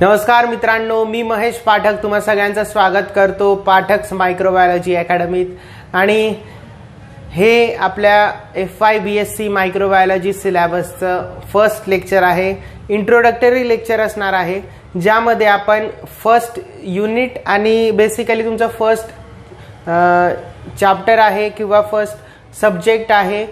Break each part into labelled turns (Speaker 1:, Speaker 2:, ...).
Speaker 1: नमस्कार मित्रांनो, मी महेश पाठक तुम्हा सगळ्यांचं स्वागत करतो पाठक्स मायक्रोबायोलॉजी अकॅडमीत। आणि हे आपल्या FY-BSc मायक्रोबायोलॉजी सिलेबसचं फर्स्ट लेक्चर आहे, इंट्रोडक्टरी लेक्चर असणार आहे, ज्यामध्ये आपण फर्स्ट युनिट आणि बेसिकली तुमचा फर्स्ट चॅप्टर आहे किंवा फर्स्ट सब्जेक्ट आहे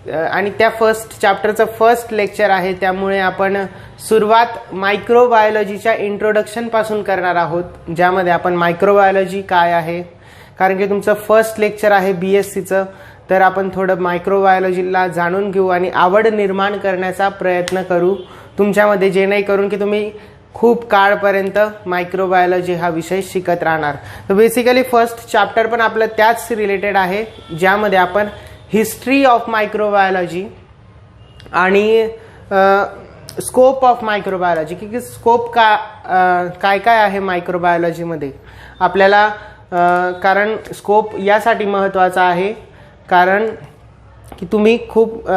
Speaker 1: आणि त्या फर्स्ट चॅप्टरचं फर्स्ट लेक्चर आहे। त्यामुळे आपण सुरुवात मायक्रोबायोलॉजीच्या इंट्रोडक्शन पासून करणार आहोत, ज्यामध्ये आपण मायक्रोबायोलॉजी काय आहे, कारण की तुमचं फर्स्ट लेक्चर आहे BScचं, तर आपण थोडं मायक्रोबायोलॉजीला जाणून घेऊ आणि आवड निर्माण करण्याचा प्रयत्न करू तुमच्यामध्ये, जेणेकरून की तुम्ही खूप काळपर्यंत मायक्रोबायोलॉजी हा विषय शिकत राहणार। तर बेसिकली फर्स्ट चॅप्टर पण आपलं त्याच रिलेटेड आहे, ज्यामध्ये आपण हिस्ट्री ऑफ मायक्रोबायोलॉजी आणि स्कोप ऑफ मायक्रोबायोलॉजी, की स्कोप काय काय आहे मायक्रोबायोलॉजीमध्ये आपल्याला, कारण स्कोप यासाठी महत्त्वाचा आहे कारण की तुम्ही खूप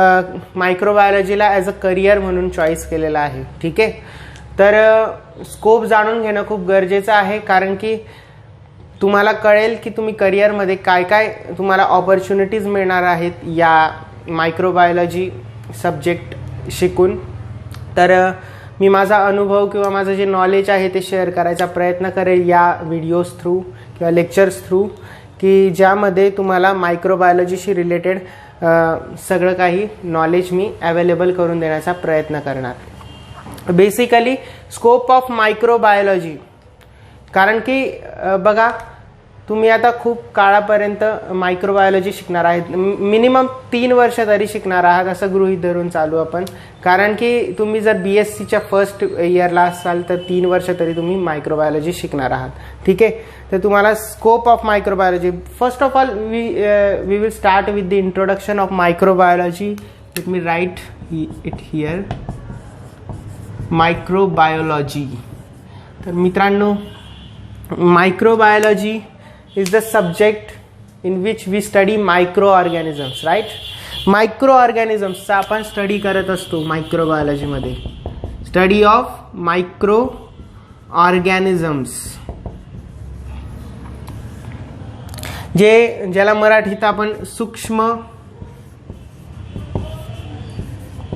Speaker 1: मायक्रोबायोलॉजीला ॲज अ करिअर म्हणून चॉईस केलेला आहे। ठीक आहे, तर स्कोप जाणून घेणं खूप गरजेचं आहे, कारण की तुम्हाला कळेल की तुम्ही करिअरमध्ये काय काय तुम्हाला ऑपॉर्च्युनिटीज मिळणार आहेत या मायक्रोबायोलॉजी सब्जेक्ट शिकून। तर मी माझा अनुभव किंवा माझं जे नॉलेज आहे ते शेअर करायचा प्रयत्न करेल या व्हिडिओज थ्रू किंवा लेक्चर्स थ्रू, की ज्यामध्ये तुम्हाला मायक्रोबायोलॉजीशी रिलेटेड सगळं काही नॉलेज मी अवेलेबल करून देण्याचा प्रयत्न करणार। बेसिकली स्कोप ऑफ मायक्रोबायोलॉजी, कारण की बघा तुम्ही आता खूप काळापर्यंत मायक्रोबायोलॉजी शिकणार आहेत, मिनिमम 3 वर्ष तरी शिकणार आहात असं गृहीत धरून चालू आपण, कारण की तुम्ही जर BScच्या फर्स्ट इयरला असाल तर 3 वर्ष तरी तुम्ही मायक्रोबायोलॉजी शिकणार आहात। ठीक आहे, तर तुम्हाला scope of microbiology, first of all we will start with the introduction of microbiology. Let me write it here, microbiology. तर मित्रांनो, microbiology is the subject in which we study microorganisms, right? microorganisms चा आपण study करत असतो microbiology मध्ये, study of micro organisms, ज्याला मराठीत आपण सूक्ष्म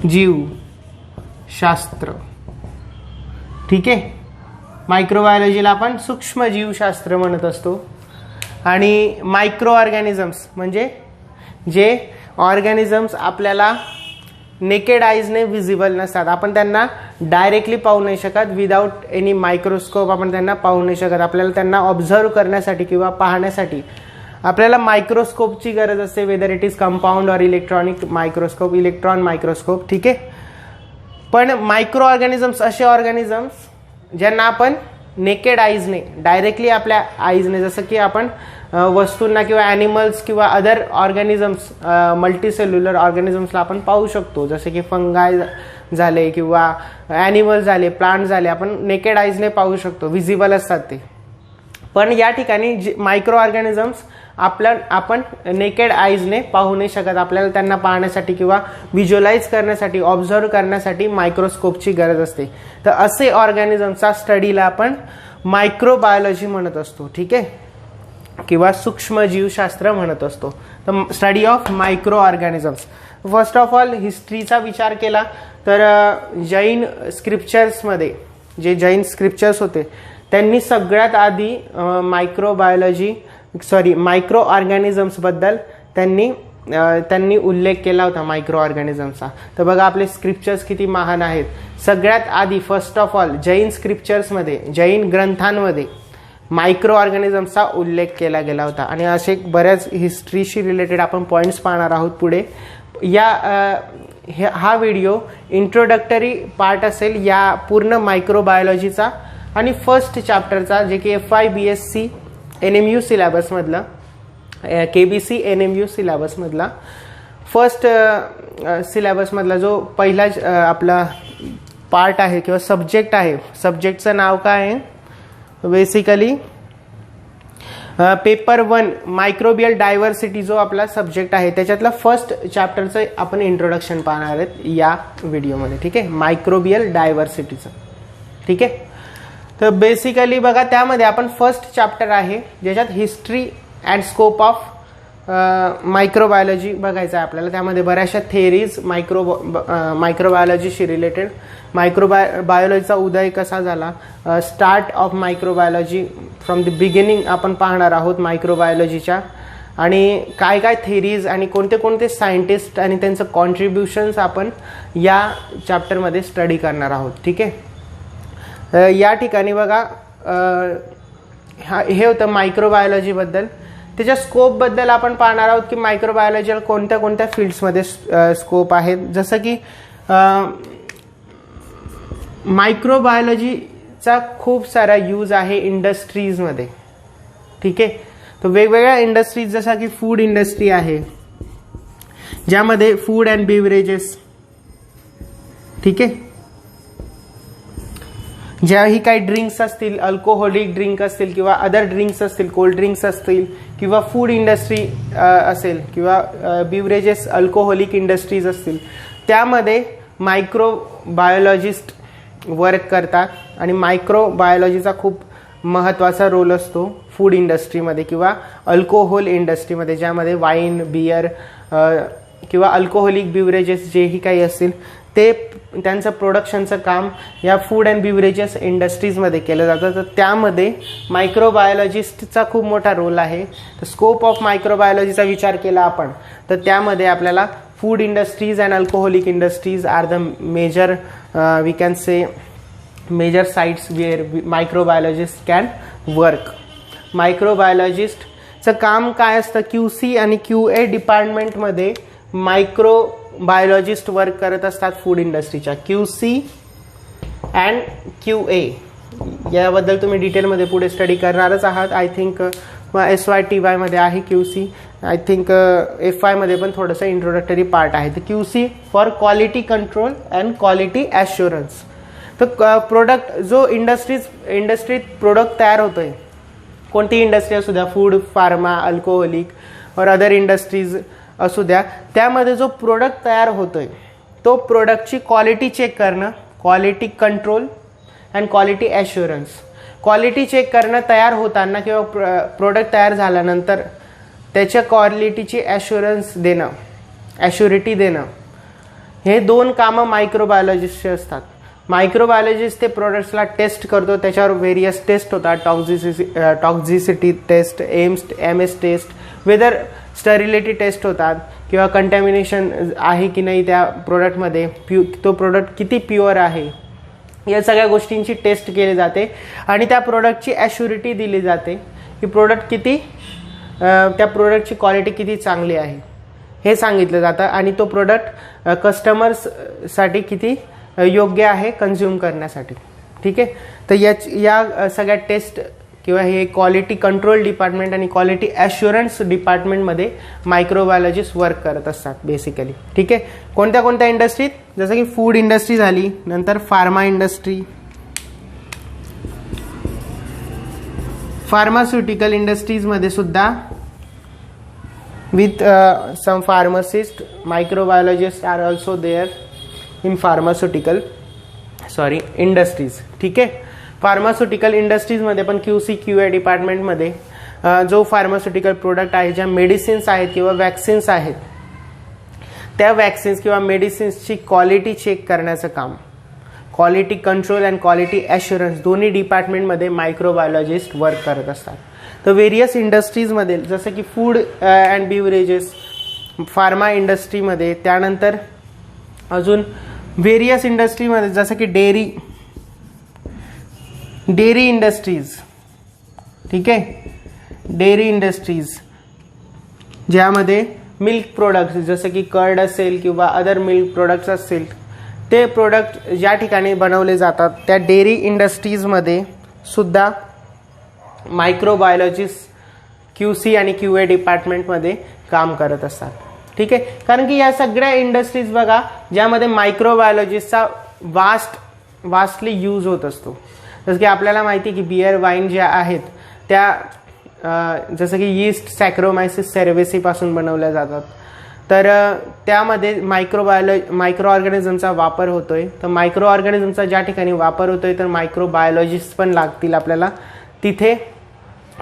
Speaker 1: जीव शास्त्र। ठीक आहे, मायक्रोबायोलॉजीला आपण सूक्ष्म जीवशास्त्र म्हणत असतो। आणि मायक्रो ऑर्गॅनिझम्स म्हणजे जे ऑर्गॅनिझम्स आपल्याला नेकेड आईजने व्हिजिबल नसतात, आपण त्यांना डायरेक्टली पाहू नाही शकत, विदाउट एनी मायक्रोस्कोप आपण त्यांना पाहू नाही शकत। आपल्याला त्यांना ऑब्झर्व करण्यासाठी किंवा पाहण्यासाठी आपल्याला मायक्रोस्कोपची गरज असते, वेदर इट इज कंपाऊंड और इलेक्ट्रॉनिक मायक्रोस्कोप, इलेक्ट्रॉन मायक्रोस्कोप। ठीक आहे, पण मायक्रो ऑर्गॅनिझम्स असे ऑर्गॅनिझम्स ज्यांना आपण नेकेड आईजने, डायरेक्टली आपल्या आईजने, जसं की आपण वस्तूंना किंवा ॲनिमल्स किंवा अदर ऑर्गॅनिझम्स, मल्टीसेल्युलर ऑर्गॅनिझम्सला आपण पाहू शकतो, जसे की फंगाय झाले किंवा ॲनिमल झाले, प्लांट झाले, आपण नेकेड आईजने पाहू शकतो, व्हिजिबल असतात ते। पण या ठिकाणी मायक्रो ऑर्गॅनिझम्स आपण नेकेड आईजने पाहू नाही शकत, आपल्याला त्यांना पाहण्यासाठी किंवा व्हिज्युअलाइज करण्यासाठी, ऑब्झर्व करण्यासाठी मायक्रोस्कोपची गरज असते। तर असे ऑर्गॅनिझमचा स्टडीला आपण मायक्रोबायोलॉजी म्हणत असतो। ठीक आहे, किंवा सूक्ष्म जीवशास्त्र म्हणत असतो। तर study of micro organisms. First of all हिस्ट्रीचा विचार केला तर जैन स्क्रिप्चर्समध्ये, जे जैन स्क्रिप्चर्स होते त्यांनी सगळ्यात आधी मायक्रो ऑर्गॅनिझम्स बद्दल त्यांनी उल्लेख केला होता मायक्रो ऑर्गॅनिझम्सचा। तर बघा आपले स्क्रिप्चर्स किती महान आहेत। सगळ्यात आधी फर्स्ट ऑफ ऑल जैन स्क्रिप्चर्समध्ये, जैन ग्रंथांमध्ये मायक्रो ऑर्गॅनिझम्सचा उल्लेख केला गेला होता। आणि असे बऱ्याच हिस्ट्रीशी रिलेटेड आपण पॉईंट्स पाहणार आहोत पुढे। हा व्हिडिओ इंट्रोडक्टरी पार्ट असेल या पूर्ण मायक्रोबायोलॉजीचा आणि फर्स्ट चॅप्टरचा, जे की FY-BSc NMU सिलेबसमधला, KBC NMU सिलेबसमधला फर्स्ट सिलेबसमधला जो पहिला आपला पार्ट आहे किंवा सब्जेक्ट आहे। सब्जेक्टचं नाव काय आहे? बेसिकली पेपर 1 मायक्रोबियल डायव्हर्सिटी जो आपला सब्जेक्ट आहे त्याच्यातला फर्स्ट चॅप्टरचं आपण इंट्रोडक्शन पाहणार आहेत या व्हिडिओमध्ये। ठीक आहे, मायक्रोबियल डायव्हर्सिटीचं। ठीक आहे, तर बेसिकली बघा त्यामध्ये आपण फर्स्ट चॅप्टर आहे ज्याच्यात history and scope of microbiology बघायचं आहे आपल्याला. त्यामध्ये बऱ्याचशा थेअरीज मायक्रोबायोलॉजीशी रिलेटेड, बायोलॉजीचा उदय कसा झाला, start of microbiology from the beginning आपण पाहणार आहोत मायक्रोबायोलॉजीच्या, आणि काय काय थेअरीज आणि कोणते कोणते सायंटिस्ट आणि त्यांचं कॉन्ट्रीब्युशन्स आपण या चॅप्टरमध्ये स्टडी करणार आहोत. ठीक आहे. या ठिकाणी बघा हे होतं मायक्रोबायोलॉजीबद्दल. त्याच्या स्कोपबद्दल आपण पाहणार आहोत की मायक्रोबायोलॉजीला कोणत्या कोणत्या फील्ड्समध्ये स्कोप आहेत. जसं की मायक्रोबायोलॉजीचा खूप सारा यूज आहे इंडस्ट्रीजमध्ये. ठीक आहे. तर वेगवेगळ्या इंडस्ट्रीज जसा की फूड इंडस्ट्री आहे ज्यामध्ये फूड अँड बिव्हरेजेस, ठीक आहे, ज्याही काही ड्रिंक्स असतील, अल्कोहोलिक ड्रिंक असतील किंवा अदर ड्रिंक्स असतील, कोल्ड ड्रिंक्स असतील किंवा फूड इंडस्ट्री असेल किंवा बिव्हरेजेस अल्कोहोलिक इंडस्ट्रीज असतील, त्यामध्ये मायक्रोबायोलॉजिस्ट वर्क करतात आणि मायक्रोबायोलॉजीचा खूप महत्त्वाचा रोल असतो फूड इंडस्ट्रीमध्ये किंवा अल्कोहोल इंडस्ट्रीमध्ये, ज्यामध्ये वाईन, बियर किंवा अल्कोहोलिक बिव्हरेजेस जेही काही असतील ते त्यांचं प्रोडक्शनचं काम या फूड अँड बिव्हरेजेस इंडस्ट्रीजमध्ये केलं जातं. तर त्यामध्ये मायक्रोबायोलॉजिस्टचा खूप मोठा रोल आहे. तर स्कोप ऑफ मायक्रोबायोलॉजीचा विचार केला आपण तर त्यामध्ये आपल्याला food industries and alcoholic industries are the major we can say major sites where microbiologist can work. मायक्रोबायोलॉजिस्टचं काम काय असतं, QC आणि QA डिपार्टमेंटमध्ये मायक्रोबायोलॉजिस्ट वर्क करत असतात फूड इंडस्ट्रीच्या. QC अँड QA याबद्दल तुम्ही डिटेलमध्ये पुढे स्टडी करणारच आहात. आय थिंक SYTY मध्ये आहे QC, आय थिंक FY मध्ये पण थोडंसं इंट्रोडक्टरी पार्ट आहे. तर QC for quality control and quality assurance. तर प्रोडक्ट जो इंडस्ट्रीत प्रोडक्ट तयार होतोय, कोणती इंडस्ट्री असू द्या, फूड, फार्मा, अल्कोहोलिक और अदर इंडस्ट्रीज असू द्या, त्यामध्ये जो प्रोडक्ट तयार होतोय तो प्रोडक्टची क्वालिटी चेक करणं, quality control and quality assurance. Quality check करणं तयार होताना किंवा प्रोडक्ट तयार झाल्यानंतर त्याच्या क्वालिटीची ॲश्युरन्स देणं, ॲश्युरिटी देणं, हे दोन कामं मायक्रोबायोलॉजिस्टचे असतात. मायक्रोबायोलॉजिस्ट ते प्रोडक्ट्सला टेस्ट करतो, त्याच्यावर व्हेरियस टेस्ट होतात, toxicity test, MS test, whether sterility test होतात किंवा कंटॅमिनेशन आहे की नाही त्या प्रोडक्टमध्ये, तो प्रोडक्ट किती प्युअर आहे, या सगळ्या गोष्टींची टेस्ट केली जाते आणि त्या प्रोडक्टची ॲश्युरिटी दिली जाते की प्रोडक्ट किती, त्या प्रोडक्टची क्वालिटी किती चांगली आहे हे सांगितलं जातं आणि तो प्रोडक्ट कस्टमर्ससाठी किती योग्य आहे कन्झ्युम करण्यासाठी. ठीक आहे. तर या सगळ्या टेस्ट किंवा हे क्वालिटी कंट्रोल डिपार्टमेंट आणि क्वालिटी ॲश्युरन्स डिपार्टमेंटमध्ये मायक्रोबायोलॉजिस्ट वर्क करत असतात बेसिकली. ठीक आहे. कोणत्या कोणत्या इंडस्ट्रीत, जसं की फूड इंडस्ट्री झाली, नंतर फार्मा इंडस्ट्री, फार्मास्युटिकल इंडस्ट्रीजमध्ये सुद्धा with some pharmacist, microbiologist are also there in pharmaceutical industries. ठीक आहे. फार्मास्युटिकल इंडस्ट्रीजमध्ये पण QC QA डिपार्टमेंटमध्ये जो फार्मास्युटिकल प्रोडक्ट आहे, ज्या मेडिसिन्स आहेत किंवा वॅक्सिन्स आहेत, त्या वॅक्सिन्स किंवा मेडिसिन्सची क्वालिटी चेक करण्याचं काम, quality control and quality assurance दोन्ही डिपार्टमेंटमध्ये मायक्रोबायोलॉजिस्ट वर्क करत असतात. तर व्हेरियस इंडस्ट्रीजमध्ये जसं की फूड अँड बिव्हरेजेस, फार्मा इंडस्ट्रीमध्ये, त्यानंतर अजून व्हेरियस इंडस्ट्रीमध्ये जसं की डेअरी इंडस्ट्रीज. ठीक आहे. डेअरी इंडस्ट्रीज ज्यामध्ये मिल्क प्रोडक्ट्स जसं की कर्ड असेल किंवा अदर मिल्क प्रोडक्ट्स असतील, ते प्रोडक्ट ज्या ठिकाणी बनवले जातात त्या डेअरी इंडस्ट्रीजमध्ये सुद्धा मायक्रोबायोलॉजिस्ट QC आणि QA डिपार्टमेंटमध्ये काम करत असतात. ठीक आहे. कारण की या सगळ्या इंडस्ट्रीज बघा ज्यामध्ये मायक्रोबायोलॉजिस्टचा वास्टली यूज होत असतो. जसं की आपल्याला माहिती की बियर, वाईन ज्या आहेत त्या जसं की यीस्ट सॅक्रोमायसिस सेरेवेसी पासून बनवल्या जातात. तर त्यामध्ये मायक्रो ऑर्गॅनिझमचा वापर होतोय. तर मायक्रो ऑर्गॅनिझमचा ज्या ठिकाणी वापर होतोय तर मायक्रोबायोलॉजिस्ट पण लागतील आपल्याला तिथे,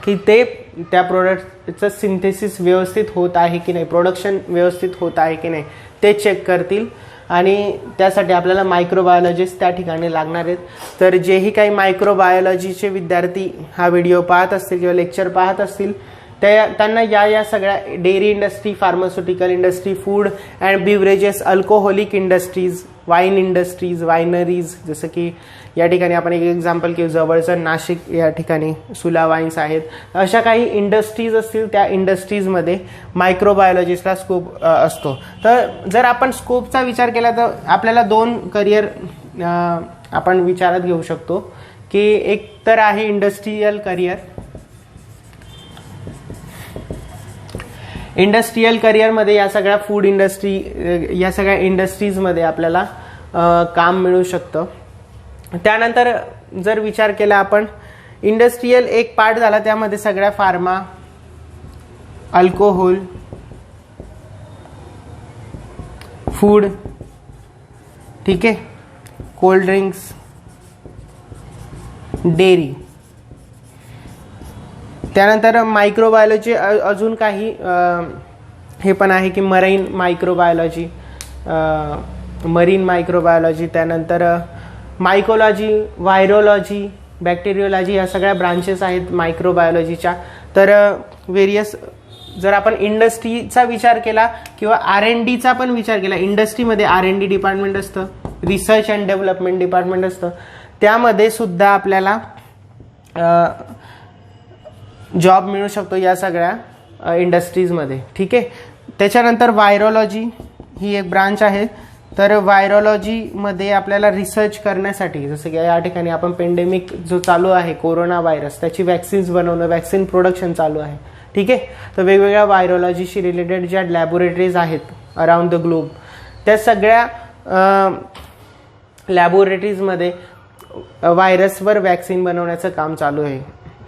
Speaker 1: की ते त्या प्रोडक्टचं सिंथेसिस व्यवस्थित होत आहे की नाही, प्रोडक्शन व्यवस्थित होत आहे की नाही ते चेक करतील. आणि त्यासाठी आपल्याला मायक्रोबायोलॉजिस्ट त्या ठिकाणी लागणार आहेत. तर जेही काही मायक्रोबायोलॉजीचे विद्यार्थी हा व्हिडिओ पाहत असतील किंवा लेक्चर पाहत असतील त्यांना या सगळ्या dairy industry, pharmaceutical industry, food and beverages, alcoholic industries, wine industries, wineries, जसं की या ठिकाणी आपण एक एक्झाम्पल घेऊ, जवळचं नाशिक या ठिकाणी सुला वाईन्स आहेत. अशा काही इंडस्ट्रीज असतील त्या इंडस्ट्रीजमध्ये मायक्रोबायोलॉजिस्टला स्कोप असतो. तर जर आपण स्कोपचा विचार केला तर आपल्याला 2 करिअर आपण विचारात घेऊ शकतो, की एक तर आहे इंडस्ट्रीयल करिअर. इंडस्ट्रीयल करिअरमध्ये या सगळ्या फूड इंडस्ट्री, या सगळ्या इंडस्ट्रीजमध्ये आपल्याला काम मिळू शकतं. त्यानंतर जर विचार केला आपण, इंडस्ट्रीयल एक पार्ट झाला, त्यामध्ये सगळ्या फार्मा, अल्कोहोल, फूड, ठीक आहे, कोल्ड ड्रिंक्स, डेअरी. त्यानंतर मायक्रोबायोलॉजी अजून काही हे पण आहे की मरीन मायक्रोबायोलॉजी, त्यानंतर मायकोलॉजी, व्हायरोलॉजी, बॅक्टेरियोलॉजी, या सगळ्या ब्रांचेस आहेत मायक्रोबायोलॉजीच्या. तर वेरियस जर आपण इंडस्ट्रीचा विचार केला किंवा R&Dचा पण विचार केला, इंडस्ट्रीमध्ये R&D डिपार्टमेंट असतं, रिसर्च अँड डेव्हलपमेंट डिपार्टमेंट असतं, त्यामध्ये सुद्धा आपल्याला जॉब मिळू शकतो या सगळ्या इंडस्ट्रीजमध्ये, ठीक आहे. त्याच्यानंतर व्हायरोलॉजी ही एक ब्रांच आहे. तर व्हायरोलॉजीमध्ये आपल्याला रिसर्च करण्यासाठी, जसं की या ठिकाणी आपण पेंडेमिक जो चालू आहे कोरोना व्हायरस, त्याची वॅक्सिन्स बनवणं, वॅक्सिन प्रोडक्शन चालू आहे, ठीक आहे. तर वेगवेगळ्या व्हायरोलॉजीशी रिलेटेड ज्या लॅबोरेटरीज आहेत अराउंड द ग्लोब, त्या सगळ्या लॅबोरेटरीजमध्ये व्हायरसवर वॅक्सिन बनवण्याचं काम चालू आहे,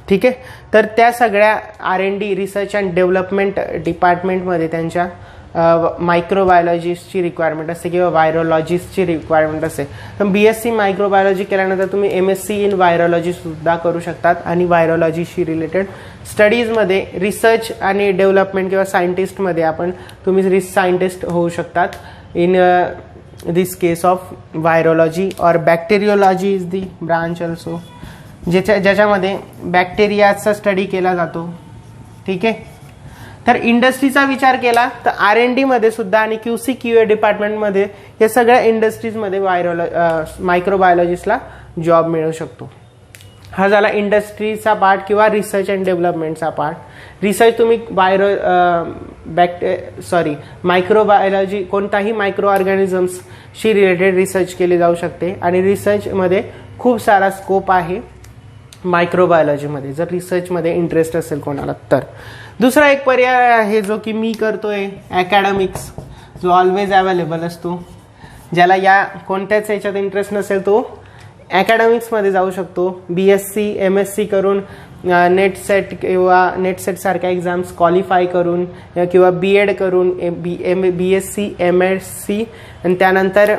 Speaker 1: ठीक आहे. तर त्या सगळ्या R&D, रिसर्च अँड डेव्हलपमेंट डिपार्टमेंटमध्ये त्यांच्या मायक्रोबायोलॉजिस्टची रिक्वायरमेंट असते किंवा व्हायरोलॉजिस्टची रिक्वायरमेंट असते. तर BSc मायक्रोबायोलॉजी केल्यानंतर तुम्ही MSc इन व्हायरोलॉजी सुद्धा करू शकतात. आणि व्हायरोलॉजीशी रिलेटेड स्टडीजमध्ये रिसर्च आणि डेव्हलपमेंट किंवा सायंटिस्टमध्ये तुम्ही रिसर्च सायंटिस्ट होऊ शकतात. In this case of virology और बॅक्टेरियोलॉजी इज दी ब्रांच ऑल्सो, ज्याच्यामध्ये बॅक्टेरियाचा स्टडी केला जातो, ठीक आहे. तर इंडस्ट्रीचा विचार केला तर R&D मध्ये सुद्धा आणि QC/QA डिपार्टमेंटमध्ये या सगळ्या इंडस्ट्रीजमध्ये मायक्रोबायोलॉजिस्टला जॉब मिळू शकतो. हा झाला इंडस्ट्रीचा पार्ट किंवा रिसर्च अँड डेव्हलपमेंटचा पार्ट. रिसर्च तुम्ही मायक्रोबायोलॉजी, कोणताही मायक्रो ऑर्गॅनिझम्सशी रिलेटेड रिसर्च केली जाऊ शकते आणि रिसर्चमध्ये खूप सारा स्कोप आहे मायक्रोबायोलॉजीमध्ये, जर रिसर्चमध्ये इंटरेस्ट असेल कोणाला तर. दुसरा एक पर्याय आहे जो की मी करतोय, अकॅडमिक्स, जो ऑलवेज अवेलेबल असतो. ज्याला या कोणत्याच याच्यात इंटरेस्ट नसेल तो अकॅडमिक्समध्ये जाऊ शकतो. BSc MSc करून नेट सेट सारख्या एक्झाम्स क्वालिफाय करून किंवा B.Ed करून BSc MSc आणि त्यानंतर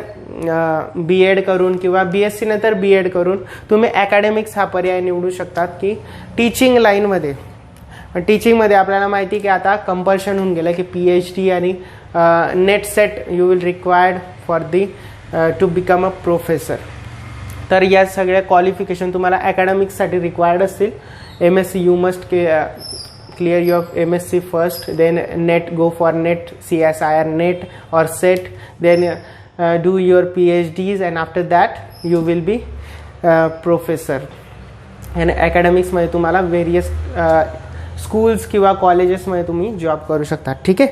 Speaker 1: B.Ed करून किंवा BSc नंतर B.Ed करून तुम्ही अकॅडमिक्स हा पर्याय निवडू शकतात. की टीचिंग लाईनमध्ये, टीचिंगमध्ये आपल्याला माहिती की आता कंपल्शन होऊन गेलं की PhD आणि NET SET you will required for to become a professor. तर या सगळ्या क्वालिफिकेशन तुम्हाला अकॅडमिक्ससाठी रिक्वायर्ड असतील. MSc you must clear your MSc first, then net, go for net, CSIR net or set, then do your PhDs and after that you will be professor. आणि अकॅडमिक्समध्ये तुम्हाला various schools किंवा कॉलेजेसमध्ये तुम्ही job करू शकता, ठीक आहे.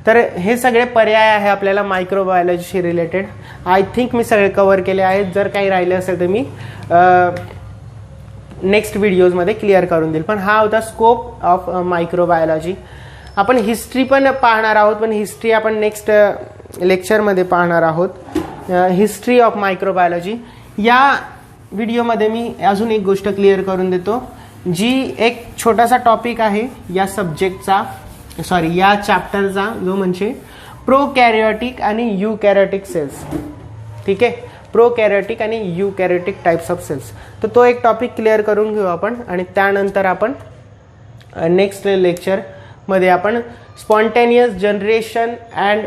Speaker 1: तर हे सगळे पर्याय आहे आपल्याला मायक्रोबायोलॉजीशी रिलेटेड. आय थिंक मी सगळे कव्हर केले आहेत. जर काही राहिले असेल तर मी नेक्स्ट व्हिडिओजमध्ये क्लिअर करून देईल. पण हा होता स्कोप ऑफ मायक्रोबायोलॉजी. आपण हिस्ट्री पण पाहणार आहोत, पण हिस्ट्री आपण नेक्स्ट लेक्चरमध्ये पाहणार आहोत. हिस्ट्री ऑफ मायक्रोबायोलॉजी या व्हिडिओमध्ये मी अजून एक गोष्ट क्लिअर करून देतो, जी एक छोटासा टॉपिक आहे या सब्जेक्टचा, या चॅप्टरचा, जो म्हणजे प्रोकॅरियोटिक आणि युकॅरियोटिक सेल्स. ठीक आहे, प्रोकॅरियोटिक आणि युकॅरियोटिक टाइप्स ऑफ सेल्स. तर तो एक टॉपिक क्लिअर करून घेऊ आपण आणि त्यानंतर आपण नेक्स्ट लेक्चर मध्ये आपण spontaneous generation and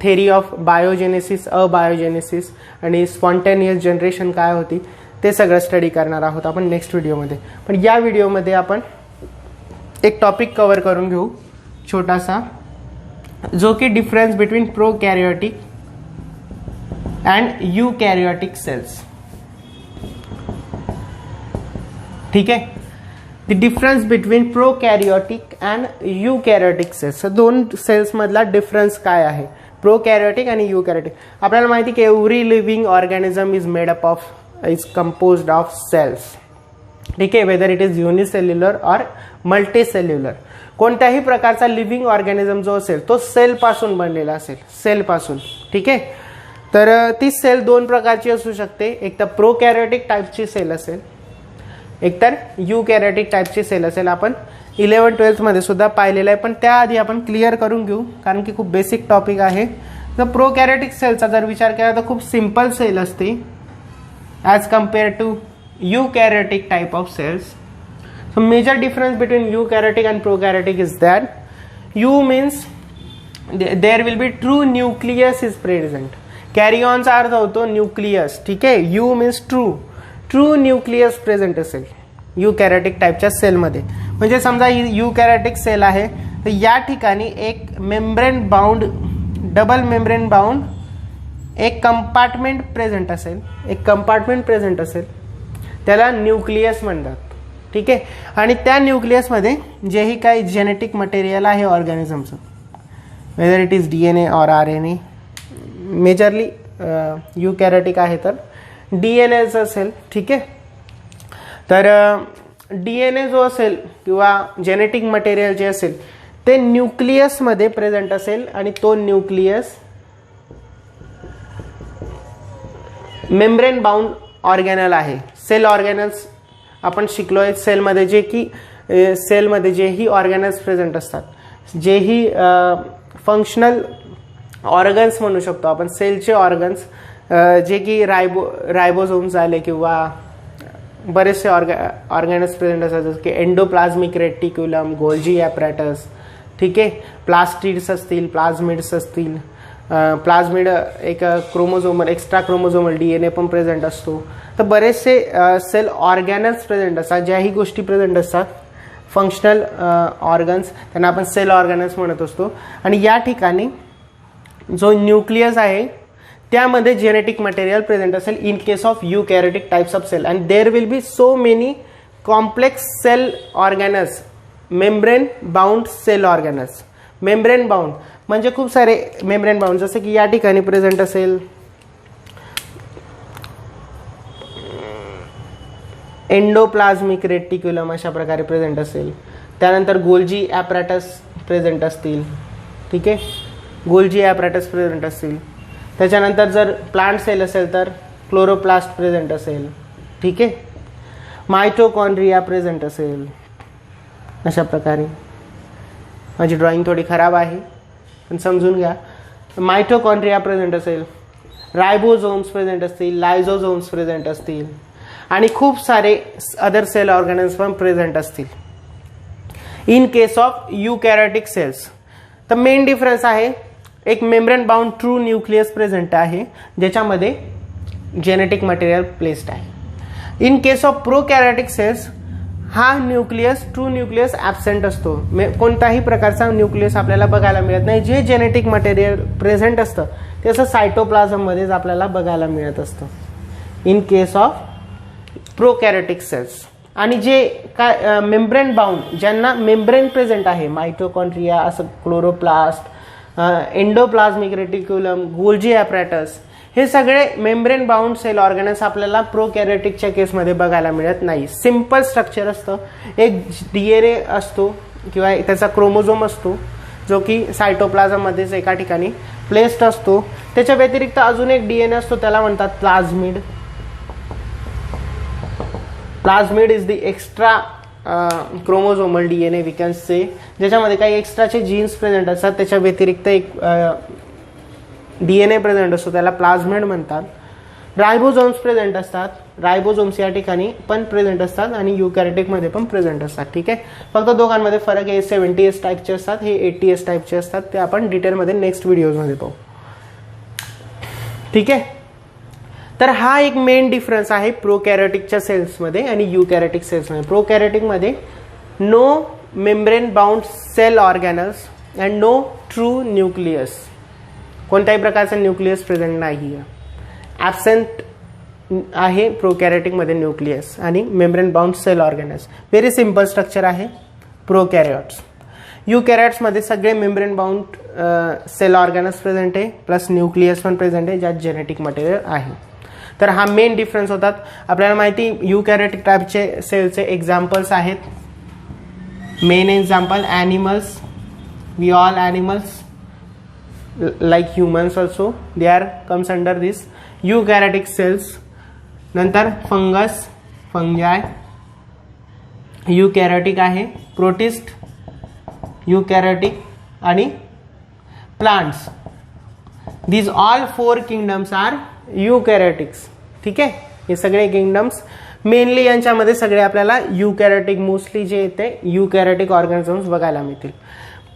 Speaker 1: theory of biogenesis, abiogenesis आणि स्पॉन्टेनियस जनरेशन काय होती ते सगळं स्टडी करणार आहोत आपण नेक्स्ट व्हिडिओमध्ये. पण या व्हिडिओमध्ये आपण एक टॉपिक कव्हर करून घेऊ छोटासा, जो की difference between prokaryotic and eukaryotic cells. ठीक आहे, the difference between prokaryotic and eukaryotic cells. दोन सेल्स मधला डिफरन्स काय आहे, प्रोकॅरियोटिक आणि युकॅरियोटिक. आपल्याला माहिती की every living organism is made up of, is composed of cells. ठीक आहे, whether it is unicellular or multicellular. कोणत्याही प्रकारचा लिव्हिंग ऑर्गॅनिझम जो असेल तो सेल पासून बनलेला असेल, सेल पासून. ठीक आहे, तर ती सेल दोन प्रकारची असू शकते, एक तर प्रोकॅरियोटिक टाईपची सेल असेल, एकतर युकॅरियोटिक टाईपची सेल असेल. आपण 11-12 मध्ये सुद्धा पाहिलेलं आहे, पण त्याआधी आपण क्लिअर करून घेऊ कारण की खूप बेसिक टॉपिक आहे. तर प्रोकॅरियोटिक सेलचा जर विचार केला तर खूप सिंपल सेल असते as compare to eukaryotic type of cells. So major difference between eukaryotic and prokaryotic is that eu means there will be true nucleus is present. Karyons चा अर्थ होतो न्यूक्लियस. ठीक आहे, u means true nucleus present असेल eukaryotic टाइपच्या sale मध्ये. म्हणजे समजा eukaryotic sale आहे तर या ठिकाणी एक membrane bound, double membrane bound एक कंपार्टमेंट प्रेझेंट असेल, एक कंपार्टमेंट प्रेझेंट असेल, त्याला न्यूक्लियस म्हणतात. ठीक आहे, आणि त्या न्यूक्लियसमध्ये जेही काही जेनेटिक मटेरियल आहे ऑर्गॅनिझमचं, whether it is DNA or RNA, majorly eukaryotic आहे तर DNAच असेल. ठीक आहे, तर DNA जो असेल किंवा जेनेटिक मटेरियल जे असेल ते न्यूक्लियसमध्ये प्रेझेंट असेल आणि तो न्यूक्लियस मेम्ब्रेन बाउंड ऑर्गॅनल आहे. सेल ऑर्गॅनल्स आपण शिकलोय, सेलमध्ये जे की सेलमध्ये जेही ऑर्गॅनल्स प्रेझेंट असतात, जेही फंक्शनल ऑर्गन्स म्हणू शकतो आपण, सेलचे ऑर्गन्स जे की रायबोझोम्स झाले किंवा बरेचसे ऑर्गॅनल्स प्रेझेंट असतात, जसं की एंडोप्लाझ्मिक रेटिक्युलम, गोल्जी ॲपॅरेटस. ठीक आहे, प्लास्टिड्स असतील, प्लाझमिड्स असतील. प्लाझमिड एक क्रोमोझोमल, एक्स्ट्रा क्रोमोझोमल DNA पण प्रेझेंट असतो. तर बरेचसे सेल ऑर्गॅनल्स प्रेझेंट असतात, ज्याही गोष्टी प्रेझेंट असतात फंक्शनल ऑर्गन्स, त्यांना आपण सेल ऑर्गॅनल्स म्हणत असतो. आणि या ठिकाणी जो न्यूक्लियस आहे त्यामध्ये जेनेटिक मटेरियल प्रेझेंट असेल in case of eukaryotic types of cell. And there will be so many complex cell organelles, membrane bound cell organelles. Membrane bound म्हणजे खूप सारे मेम्ब्रेन बाउंड, जसं की या ठिकाणी प्रेझेंट असेल एंडोप्लाझ्मिक रेटिक्युलम, अशा प्रकारे प्रेझेंट असेल. त्यानंतर गोल्जी ॲपॅरेटस प्रेझेंट असतील. ठीक आहे, गोल्जी ॲपॅरेटस प्रेझेंट असतील. त्याच्यानंतर जर प्लांट सेल असेल तर क्लोरोप्लास्ट प्रेझेंट असेल. ठीक आहे, मायटोकॉन्ड्रिया प्रेझेंट असेल. अशा प्रकारे, माझी ड्रॉइंग थोडी खराब आहे पण समजून घ्या. मायटोकॉन्ड्रिया प्रेझेंट असेल, रायबोझोम्स प्रेझेंट असतील, लायझोझोम्स प्रेझेंट असतील आणि खूप सारे अदर सेल ऑर्गॅनल्स पण प्रेझेंट असतील इन केस ऑफ युकॅरियोटिक सेल्स. तर मेन डिफरन्स आहे, एक membrane bound true nucleus present आहे ज्याच्यामध्ये जेनेटिक मटेरियल प्लेस्ड आहे. इन केस ऑफ प्रोकॅरियोटिक सेल्स हा न्यूक्लियस, ट्रू न्यूक्लियस ॲब्सेंट असतो. कोणताही प्रकारचा न्यूक्लियस आपल्याला बघायला मिळत नाही. जे जेनेटिक मटेरियल प्रेझेंट असतं ते असं सायटोप्लाझममध्येच आपल्याला बघायला मिळत असतं इन केस ऑफ प्रोकॅरियोटिक सेल्स. आणि जे काय मेम्ब्रेन बाउंड, ज्यांना मेम्ब्रेन प्रेझेंट आहे, मायटोकॉन्ड्रिया असं, chloroplast, endoplasmic reticulum, Golgi apparatus, हे सगळे मेम्ब्रेन बाउंड सेल ऑर्गॅनल्स आपल्याला प्रोकॅरियोटिकच्या केसमध्ये बघायला मिळत नाही. सिंपल स्ट्रक्चर असतं, एक DNA असतो किंवा त्याचा क्रोमोझोम असतो जो की सायटोप्लाझममध्येच एका ठिकाणी प्लेस्ड असतो. त्याच्या व्यतिरिक्त अजून एक DNA असतो, त्याला म्हणतात plasmid. Plasmid is the extra chromosomal DNA we can say, ज्याच्यामध्ये काही एक्स्ट्राचे जीन्स प्रेझेंट असतात, त्याच्या व्यतिरिक्त एक DNA प्रेझेंट असतो, त्याला प्लाझमिड म्हणतात. रायबोझोम्स प्रेझेंट असतात, रायबोझोम्स या ठिकाणी पण प्रेझेंट असतात आणि युकॅरियोटिकमध्ये पण प्रेझेंट असतात. ठीक आहे, फक्त दोघांमध्ये फरक आहे. 70S टाईपचे असतात, हे 80S टाईपचे असतात. ते आपण डिटेलमध्ये नेक्स्ट व्हिडिओजमध्ये पाहू. ठीक आहे, तर हा एक मेन डिफरन्स आहे प्रोकॅरियोटिकच्या सेल्समध्ये आणि युकॅरियोटिक सेल्समध्ये. प्रोकॅरियोटिकमध्ये no membrane bound cell organelles and no true nucleus, कोणत्याही प्रकारचं न्यूक्लियस प्रेझेंट नाही आहे. ॲब्सेंट आहे प्रोकॅरियोटिकमध्ये न्यूक्लियस आणि membrane bound cell organelles. Very simple structure आहे प्रोकॅरियोट्स. युकॅरियोट्समध्ये सगळे membrane bound cell organelles present आहे, प्लस न्यूक्लियस पण प्रेझेंट आहे, ज्यात जेनेटिक मटेरियल आहे. तर हा मेन डिफरन्स होतात. आपल्याला माहिती युकॅरियोटिक टाईपचे सेलचे एक्झाम्पल्स आहेत. Main example animals, we all animals like humans also, they are comes under this eukaryotic cells. नंतर फंगस, फंगी युकॅरियोटिक आहे, प्रोटिस्ट युकॅरियोटिक आणि plants, these all 4 kingdoms are eukaryotics. ठीक आहे, हे सगळे किंगडम्स मेनली यांच्यामध्ये सगळे आपल्याला युकॅरियोटिक मोस्टली जे येते युकॅरियोटिक ऑर्गॅनिझम्स बघायला मिळतील.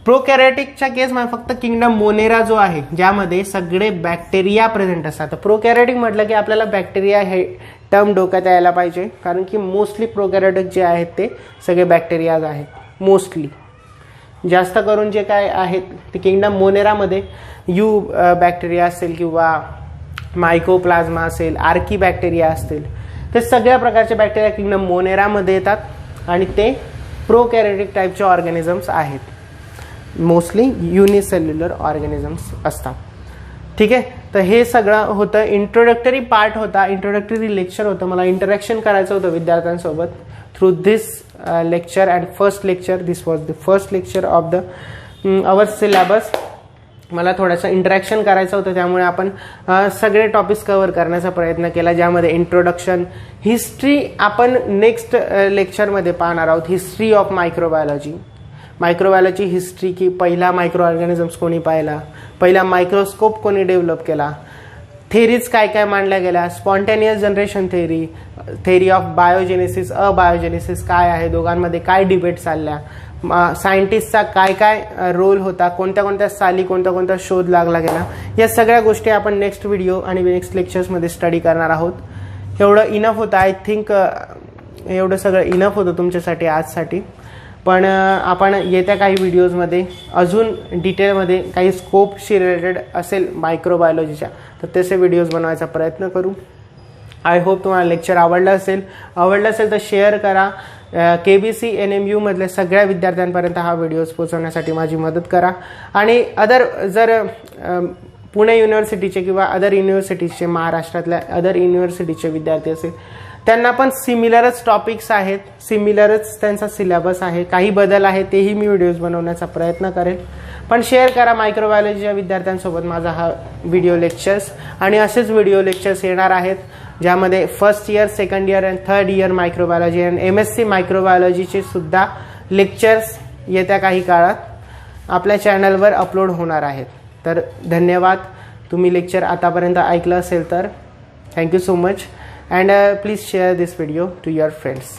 Speaker 1: प्रोकॅरियोटिकच्या केसमध्ये फक्त किंगडम मोनेरा जो आहे, ज्यामध्ये सगळे बॅक्टेरिया प्रेझेंट असतात. प्रोकॅरियोटिक म्हटलं की आपल्याला बॅक्टेरिया हे टर्म डोक्यात यायला पाहिजे, कारण की मोस्टली प्रोकॅरियोटिक जे आहेत ते सगळे बॅक्टेरियाज आहेत. मोस्टली जास्त करून जे काय आहेत ते किंगडम मोनेरामध्ये बॅक्टेरिया असेल किंवा मायकोप्लाझ्मा असेल, आर्की बॅक्टेरिया असतील, ते सगळ्या प्रकारचे बॅक्टेरिया किंगडम मोनेरामध्ये येतात आणि ते प्रोकॅरियोटिक टाईपचे ऑर्गॅनिझम्स आहेत. मोस्टली युनिसेल्युलर ऑर्गॅनिझम्स असतात. ठीक आहे, तर हे सगळं होतं इंट्रोडक्टरी पार्ट होता, इंट्रोडक्टरी लेक्चर होतं. मला इंटरॅक्शन करायचं होतं विद्यार्थ्यांसोबत through this lecture and first lecture. This was the first lecture of the our syllabus. मला थोडंसं इंटरॅक्शन करायचं होतं, त्यामुळे आपण सगळे टॉपिक्स कव्हर करण्याचा प्रयत्न केला, ज्यामध्ये इंट्रोडक्शन, हिस्ट्री आपण नेक्स्ट लेक्चरमध्ये पाहणार आहोत. History of microbiology, microbiology history, की पहिला मायक्रो ऑर्गॅनिझम्स कोणी पाहिला, पहिला मायक्रोस्कोप कोणी डेव्हलप केला, थेरीज काय काय मांडल्या गेल्या, spontaneous generation theory, theory of biogenesis, abiogenesis काय आहे, दोघांमध्ये काय डिबेट चालल्या, सायंटिस्टचा काय काय रोल होता, कोणत्या कोणत्या साली कोणता कोणता शोध लागला गेला, या सगळ्या गोष्टी आपण नेक्स्ट व्हिडिओ आणि नेक्स्ट लेक्चर्समध्ये स्टडी करणार आहोत. एवढं इनफ होतं, आय थिंक एवढं सगळं इनफ होतं तुमच्यासाठी आजसाठी. पण आपण येत्या काही व्हिडिओजमध्ये अजून डिटेलमध्ये काही स्कोपशी रिलेटेड असेल मायक्रोबायोलॉजीच्या, तर तसे व्हिडिओज बनवायचा प्रयत्न करू. आय होप तुम्हाला लेक्चर आवडलं असेल तर शेअर करा. KBC NMU मधल्या सगळ्या विद्यार्थ्यांपर्यंत हा व्हिडिओज पोहोचवण्यासाठी माझी मदत करा. आणि जर पुणे युनिव्हर्सिटीचे किंवा अदर युनिव्हर्सिटीजचे, महाराष्ट्रातल्या अदर युनिव्हर्सिटीचे विद्यार्थी असेल, त्यांना पण सिमिलरच टॉपिक्स आहेत, सिमिलरच त्यांचा सिलेबस आहे, काही बदल आहे तेही मी व्हिडिओज बनवण्याचा प्रयत्न करेन. पण शेअर करा मायक्रोबायोलॉजीच्या विद्यार्थ्यांसोबत माझा हा व्हिडिओ लेक्चर्स. आणि असेच व्हिडिओ लेक्चर्स येणार आहेत, ज्यामध्ये first year, second year and third year microbiology आणि MSc मायक्रोबायोलॉजीचे सुद्धा लेक्चर्स येत्या काही काळात आपल्या चॅनलवर अपलोड होणार आहेत. तर धन्यवाद. तुम्ही लेक्चर आतापर्यंत ऐकलं असेल तर thank you so much. And please share this video to your friends.